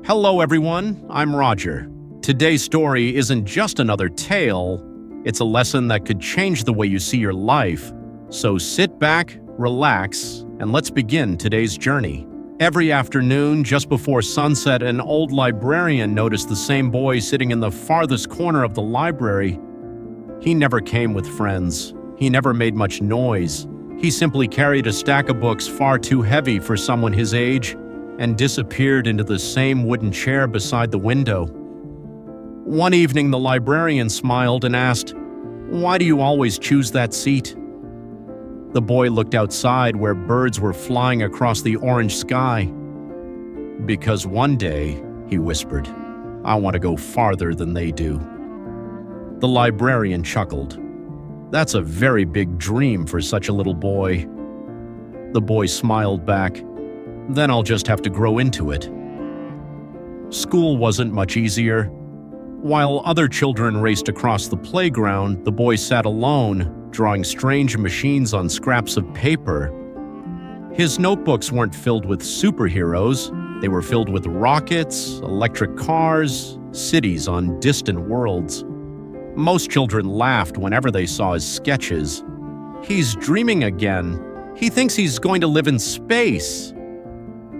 Hello everyone, I'm Roger. Today's story isn't just another tale, it's a lesson that could change the way you see your life. So sit back, relax, and let's begin today's journey. Every afternoon, just before sunset, an old librarian noticed the same boy sitting in the farthest corner of the library. He never came with friends. He never made much noise. He simply carried a stack of books far too heavy for someone his age and disappeared into the same wooden chair beside the window. One evening, the librarian smiled and asked, "Why do you always choose that seat?" The boy looked outside where birds were flying across the orange sky. "Because one day," he whispered, "I want to go farther than they do." The librarian chuckled. "That's a very big dream for such a little boy." The boy smiled back. "Then I'll just have to grow into it." School wasn't much easier. While other children raced across the playground, the boy sat alone, drawing strange machines on scraps of paper. His notebooks weren't filled with superheroes. They were filled with rockets, electric cars, cities on distant worlds. Most children laughed whenever they saw his sketches. "He's dreaming again. He thinks he's going to live in space."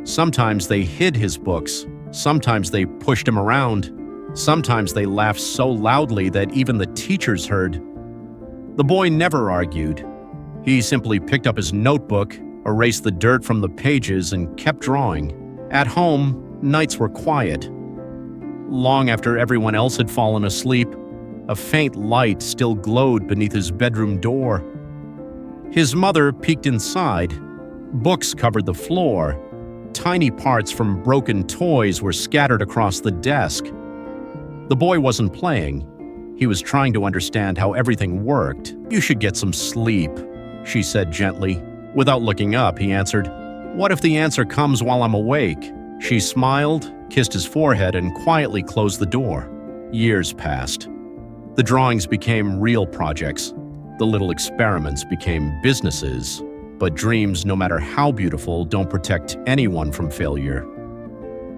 Sometimes they hid his books. Sometimes they pushed him around. Sometimes they laughed so loudly that even the teachers heard. The boy never argued. He simply picked up his notebook, erased the dirt from the pages, and kept drawing. At home, nights were quiet. Long after everyone else had fallen asleep, a faint light still glowed beneath his bedroom door. His mother peeked inside. Books covered the floor. Tiny parts from broken toys were scattered across the desk. The boy wasn't playing. He was trying to understand how everything worked. "You should get some sleep," she said gently. Without looking up, he answered, "What if the answer comes while I'm awake?" She smiled, kissed his forehead, and quietly closed the door. Years passed. The drawings became real projects. The little experiments became businesses. But dreams, no matter how beautiful, don't protect anyone from failure.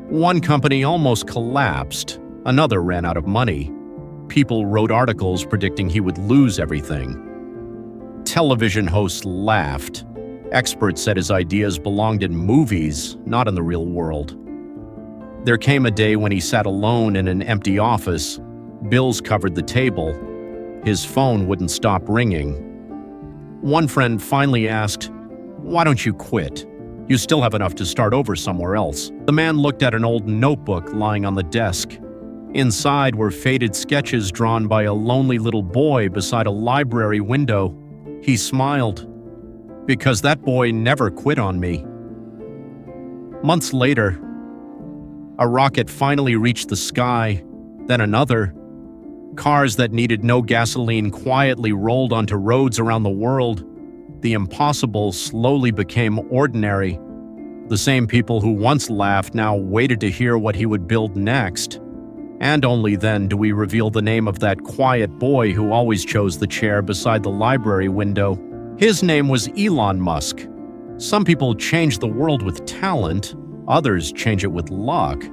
One company almost collapsed. Another ran out of money. People wrote articles predicting he would lose everything. Television hosts laughed. Experts said his ideas belonged in movies, not in the real world. There came a day when he sat alone in an empty office. Bills covered the table. His phone wouldn't stop ringing. One friend finally asked, "Why don't you quit? You still have enough to start over somewhere else." The man looked at an old notebook lying on the desk. Inside were faded sketches drawn by a lonely little boy beside a library window. He smiled, "Because that boy never quit on me." Months later, a rocket finally reached the sky, then another. Cars that needed no gasoline quietly rolled onto roads around the world. The impossible slowly became ordinary. The same people who once laughed now waited to hear what he would build next. And only then do we reveal the name of that quiet boy who always chose the chair beside the library window. His name was Elon Musk. Some people change the world with talent, others change it with luck.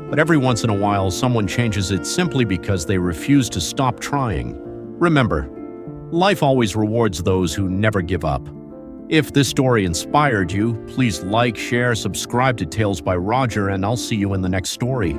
But every once in a while, someone changes it simply because they refuse to stop trying. Remember, life always rewards those who never give up. If this story inspired you, please like, share, subscribe to Tales by Roger, and I'll see you in the next story.